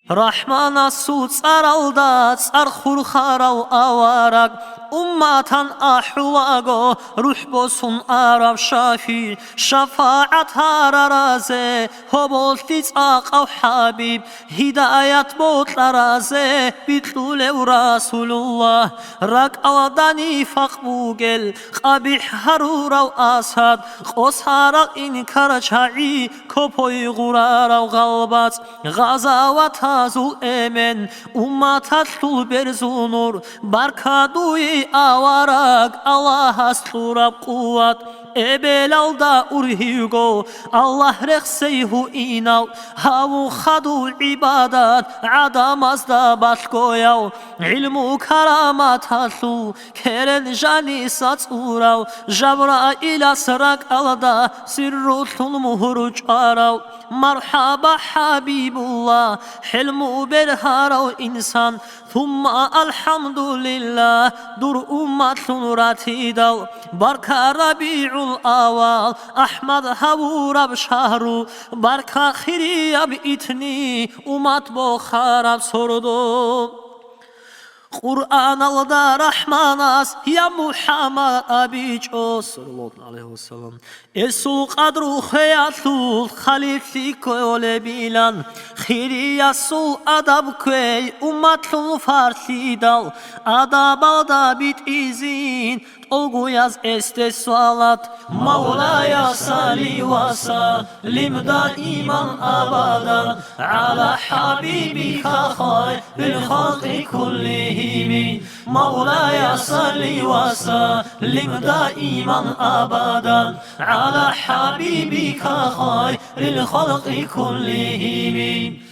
Rahmana su tsaralda tsarkhur kharaw awarag ummatan ahwago ruh bosun arab shafi shafaat hararaze hoboltis aqaw habib hidayat botlaraze bitlule rasulullah rak awadani faqbugel qabih haruraw asad qosharaq inkarachai kopoy guraraw galbat gazawat Zu emen ummatatlu berzunur barkaduy avarag Allah asturab kuvat ebelalda urhigo Allah rexseyhu inal havu khadu ibadat adamazda batkoyav ilmu karamat hasu keren jani satsurav jabra ilasrak alda sirrutul muhruç arav marhaba habibullah حلم برهارو insan thumma alhamdulillah dur ummatun ratidal barka rabiul awal ahmad havurab shahru barka khiriyab itni ummat bo kharab sordu Kur'an alda Rahmanas ya Muhammad abico sallallahu aleyhi ve sellem Esul kadru hayatul halifli kole bilan khiriyasul adab köy ummatul farsidal adabada bit izin Olguyaz este salat Mevlaya sali ve salim daiman abadan Ala habibika khayril halqi kullihim Mevlaya sali ve salim daiman abadan Ala habibika khayril halqi kullihim